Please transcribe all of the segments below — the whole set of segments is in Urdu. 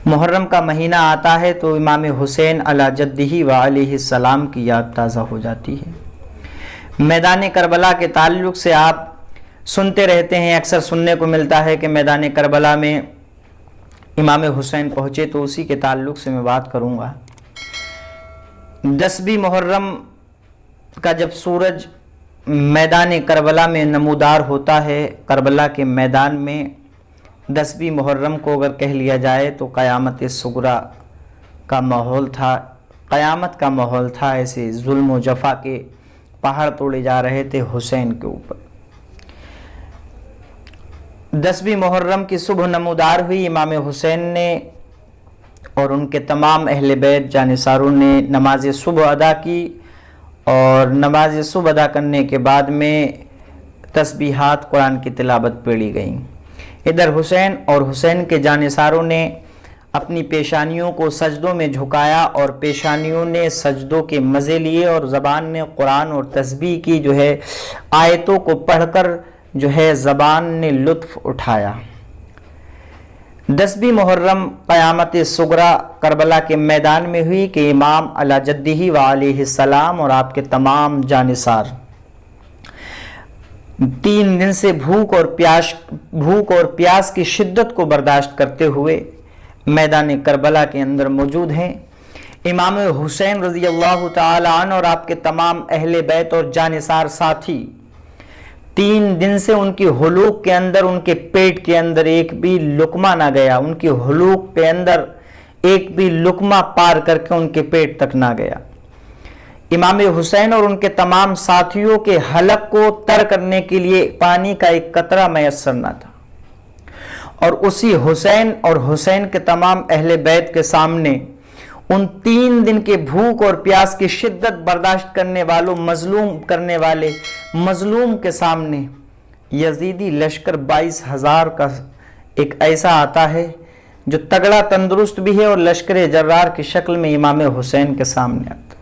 محرم کا مہینہ آتا ہے تو امام حسین علی جدہ و علیہ السلام کی یاد تازہ ہو جاتی ہے۔ میدان کربلا کے تعلق سے آپ سنتے رہتے ہیں، اکثر سننے کو ملتا ہے کہ میدان کربلا میں امام حسین پہنچے، تو اسی کے تعلق سے میں بات کروں گا۔ 10 محرم کا جب سورج میدان کربلا میں نمودار ہوتا ہے، کربلا کے میدان میں 10 محرم کو اگر کہہ لیا جائے تو قیامت صغریٰ کا ماحول تھا، قیامت کا ماحول تھا۔ ایسے ظلم و جفا کے پہاڑ توڑے جا رہے تھے حسین کے اوپر۔ 10 محرم کی صبح نمودار ہوئی، امام حسین نے اور ان کے تمام اہل بیت جانثاروں نے نماز صبح ادا کی، اور نماز صبح ادا کرنے کے بعد میں تسبیحات قرآن کی تلاوت پڑھی گئیں۔ ادھر حسین اور حسین کے جانثاروں نے اپنی پیشانیوں کو سجدوں میں جھکایا، اور پیشانیوں نے سجدوں کے مزے لیے، اور زبان نے قرآن اور تسبیح کی آیتوں کو پڑھ کر زبان نے لطف اٹھایا۔ 10 محرم قیامت صغریٰ کربلا کے میدان میں ہوئی کہ امام علی جدہ و علیہ السلام اور آپ کے تمام جانثار 3 دن سے بھوک اور پیاس کی شدت کو برداشت کرتے ہوئے میدان کربلا کے اندر موجود ہیں۔ امام حسین رضی اللہ تعالی عنہ اور آپ کے تمام اہل بیت اور جانثار ساتھی 3 دن سے ان کی حلوق کے اندر، ان کے پیٹ کے اندر ایک بھی لقمہ نہ گیا، ان کی حلوق کے اندر ایک بھی لقمہ پار کر کے ان کے پیٹ تک نہ گیا۔ امام حسین اور ان کے تمام ساتھیوں کے حلق کو تر کرنے کے لیے پانی کا ایک قطرہ میسر نہ تھا، اور اسی حسین اور حسین کے تمام اہل بیت کے سامنے ان 3 دن کے بھوک اور پیاس کی شدت برداشت کرنے والوں، مظلوم کے سامنے یزیدی لشکر 22,000 کا ایک ایسا آتا ہے جو تگڑا تندرست بھی ہے اور لشکر جرار کی شکل میں امام حسین کے سامنے آتا ہے۔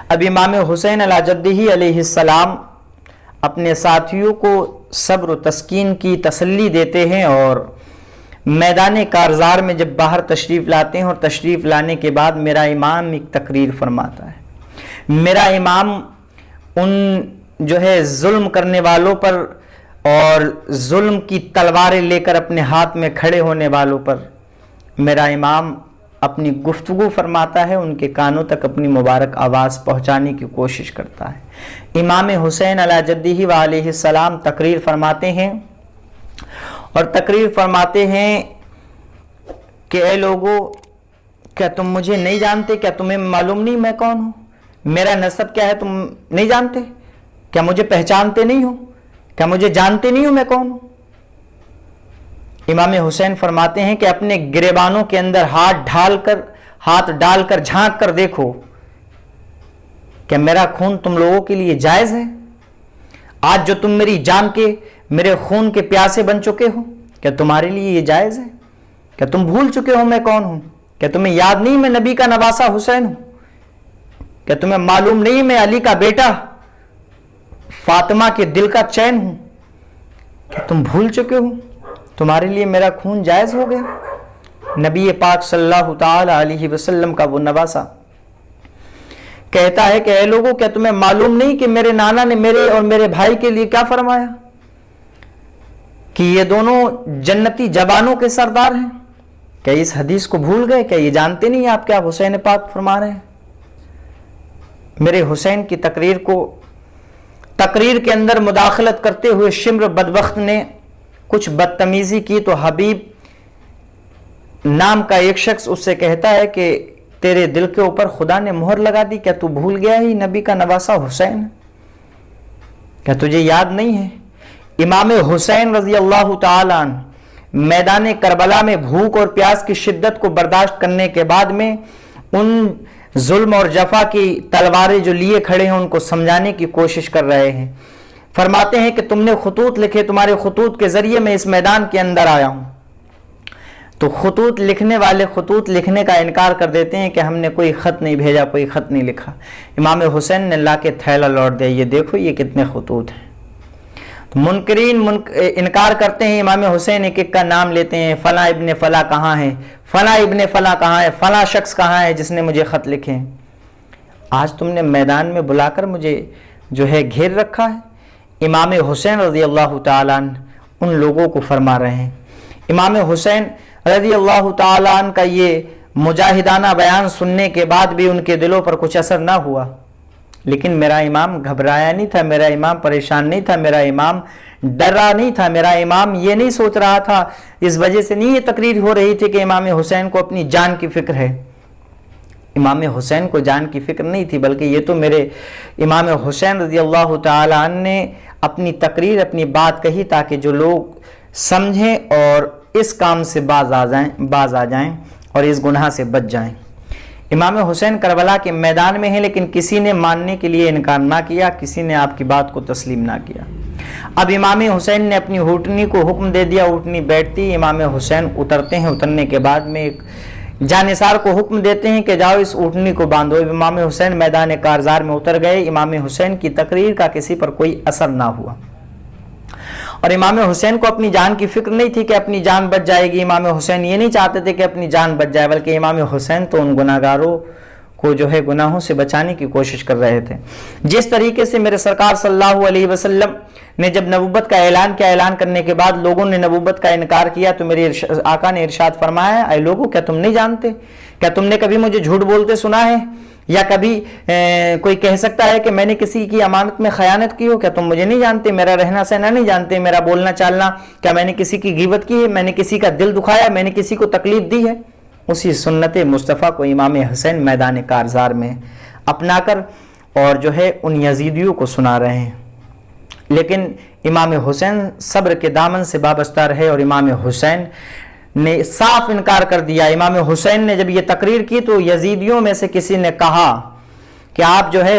اب امام حسین علی جدہ علیہ السلام اپنے ساتھیوں کو صبر و تسکین کی تسلی دیتے ہیں، اور میدان کارزار میں جب باہر تشریف لاتے ہیں اور تشریف لانے کے بعد میرا امام ایک تقریر فرماتا ہے۔ میرا امام ان ظلم کرنے والوں پر اور ظلم کی تلواریں لے کر اپنے ہاتھ میں کھڑے ہونے والوں پر میرا امام اپنی گفتگو فرماتا ہے، ان کے کانوں تک اپنی مبارک آواز پہنچانے کی کوشش کرتا ہے۔ امام حسین علی جدہ و علیہ السلام تقریر فرماتے ہیں، اور تقریر فرماتے ہیں کہ اے لوگو، کیا تم مجھے نہیں جانتے؟ کیا تمہیں معلوم نہیں میں کون ہوں؟ میرا نسب کیا ہے تم نہیں جانتے؟ کیا مجھے پہچانتے نہیں ہو؟ کیا مجھے جانتے نہیں ہو میں کون ہوں؟ امام حسین فرماتے ہیں کہ اپنے گریبانوں کے اندر ہاتھ ڈال کر جھانک کر دیکھو، کیا میرا خون تم لوگوں کے لیے جائز ہے؟ آج جو تم میری جان کے، میرے خون کے پیاسے بن چکے ہو، کیا تمہارے لیے یہ جائز ہے؟ کیا تم بھول چکے ہو میں کون ہوں؟ کیا تمہیں یاد نہیں میں نبی کا نواسہ حسین ہوں؟ کیا تمہیں معلوم نہیں میں علی کا بیٹا فاطمہ کے دل کا چین ہوں؟ کیا تم بھول چکے ہو؟ تمہارے لیے میرا خون جائز ہو گیا؟ نبی پاک صلی اللہ تعالی علیہ وسلم کا وہ نواسہ کہتا ہے کہ اے لوگوں، کیا تمہیں معلوم نہیں کہ میرے نانا نے میرے اور میرے بھائی کے لیے کیا فرمایا؟ کہ یہ دونوں جنتی جوانوں کے سردار ہیں۔ کیا اس حدیث کو بھول گئے؟ کیا یہ جانتے نہیں آپ کیا حسین پاک فرما رہے ہیں؟ میرے حسین کی تقریر کے اندر مداخلت کرتے ہوئے شمر بدبخت نے کچھ بدتمیزی کی، تو حبیب نام کا ایک شخص اس سے کہتا ہے کہ تیرے دل کے اوپر خدا نے مہر لگا دی، کیا تو بھول گیا ہی نبی کا نواسہ حسین؟ کیا تجھے یاد نہیں ہے؟ امام حسین رضی اللہ تعالی عنہ میدان کربلا میں بھوک اور پیاس کی شدت کو برداشت کرنے کے بعد میں ان ظلم اور جفا کی تلواریں جو لیے کھڑے ہیں ان کو سمجھانے کی کوشش کر رہے ہیں۔ فرماتے ہیں کہ تم نے خطوط لکھے، تمہارے خطوط کے ذریعے میں اس میدان کے اندر آیا ہوں۔ تو خطوط لکھنے والے خطوط لکھنے کا انکار کر دیتے ہیں کہ ہم نے کوئی خط نہیں بھیجا، کوئی خط نہیں لکھا۔ امام حسین نے لا کے تھیلا لوٹ دیا، یہ دیکھو یہ کتنے خطوط ہیں۔ تو منکرین انکار کرتے ہیں امام حسین، ایک ایک کا نام لیتے ہیں، فلاں ابن فلاں کہاں ہے، فلاں ابن فلاں کہاں ہے، فلاں شخص کہاں ہے جس نے مجھے خط لکھے ہیں۔ آج تم نے میدان میں بلا کر مجھے جو ہے گھیر رکھا ہے۔ امام حسین رضی اللہ تعالیٰ عنہ ان لوگوں کو فرما رہے ہیں، امام حسین رضی اللہ تعالیٰ عنہ کا یہ مجاہدانہ بیان سننے کے بعد بھی ان کے دلوں پر کچھ اثر نہ ہوا، لیکن میرا امام گھبرایا نہیں تھا، میرا امام پریشان نہیں تھا، میرا امام ڈرا نہیں تھا، میرا امام یہ نہیں سوچ رہا تھا، اس وجہ سے نہیں یہ تقریر ہو رہی تھی کہ امام حسین کو اپنی جان کی فکر ہے۔ امام حسین کو جان کی فکر نہیں تھی، بلکہ یہ تو میرے امام حسین رضی اللہ تعالی عنہ نے اپنی تقریر، اپنی بات کہی تاکہ جو لوگ سمجھیں اور اس کام سے باز آ جائیں اور اس گناہ سے بچ جائیں۔ امام حسین کربلا کے میدان میں ہیں، لیکن کسی نے ماننے کے لیے انکار نہ کیا، کسی نے آپ کی بات کو تسلیم نہ کیا۔ اب امام حسین نے اپنی اونٹنی کو حکم دے دیا، اونٹنی بیٹھتی، امام حسین اترتے ہیں، اترنے کے بعد میں ایک جانثار کو حکم دیتے ہیں کہ جاؤ اس اونٹنی کو باندھو۔ امام حسین میدان کارزار میں اتر گئے، امام حسین کی تقریر کا کسی پر کوئی اثر نہ ہوا، اور امام حسین کو اپنی جان کی فکر نہیں تھی کہ اپنی جان بچ جائے گی۔ امام حسین یہ نہیں چاہتے تھے کہ اپنی جان بچ جائے، بلکہ امام حسین تو ان گناہگاروں کو جو ہے گناہوں سے بچانے کی کوشش کر رہے تھے۔ جس طریقے سے میرے سرکار صلی اللہ علیہ وسلم نے جب نبوت کا اعلان کیا، اعلان کرنے کے بعد لوگوں نے نبوت کا انکار کیا، تو میرے آقا نے ارشاد فرمایا، اے لوگوں کیا تم نہیں جانتے؟ کیا تم نے کبھی مجھے جھوٹ بولتے سنا ہے؟ یا کبھی کوئی کہہ سکتا ہے کہ میں نے کسی کی امانت میں خیانت کی ہو؟ کیا تم مجھے نہیں جانتے؟ میرا رہنا سہنا نہیں جانتے؟ میرا بولنا چالنا، کیا میں نے کسی کی غیبت کی ہے؟ میں نے کسی کا دل دکھایا؟ میں نے کسی کو تکلیف دی ہے؟ اسی سنت مصطفیٰ کو امام حسین میدان کارزار میں اپنا کر اور جو ہے ان یزیدیوں کو سنا رہے ہیں۔ لیکن امام حسین صبر کے دامن سے وابستہ رہے اور امام حسین نے صاف انکار کر دیا۔ امام حسین نے جب یہ تقریر کی تو یزیدیوں میں سے کسی نے کہا کہ آپ جو ہے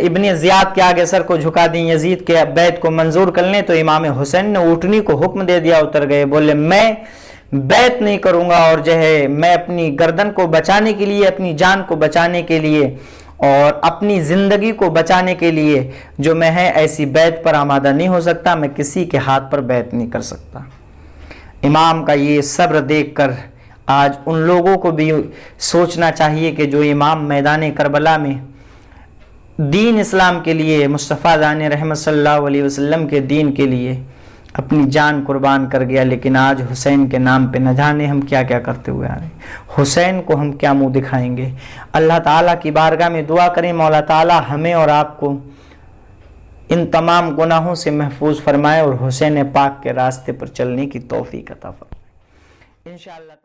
ابن زیاد کے آگے سر کو جھکا دیں، یزید کے بیعت کو منظور کر لیں۔ تو امام حسین نے اونٹنی کو حکم دے دیا، اتر گئے، بولے میں بیعت نہیں کروں گا، اور جو ہے میں اپنی گردن کو بچانے کے لیے، اپنی جان کو بچانے کے لیے اور اپنی زندگی کو بچانے کے لیے جو میں ہے ایسی بیعت پر آمادہ نہیں ہو سکتا، میں کسی کے ہاتھ پر بیعت نہیں کر سکتا۔ امام کا یہ صبر دیکھ کر آج ان لوگوں کو بھی سوچنا چاہیے کہ جو امام میدان کربلا میں دین اسلام کے لیے، مصطفیٰ دان رحمت صلی اللہ علیہ وسلم کے دین کے لیے اپنی جان قربان کر گیا، لیکن آج حسین کے نام پہ نہ جانے ہم کیا کیا کرتے ہوئے آ رہے ہیں۔ حسین کو ہم کیا منہ دکھائیں گے؟ اللہ تعالیٰ کی بارگاہ میں دعا کریں، مولا تعالیٰ ہمیں اور آپ کو ان تمام گناہوں سے محفوظ فرمائے اور حسین پاک کے راستے پر چلنے کی توفیق عطا فرمائے انشاءاللہ۔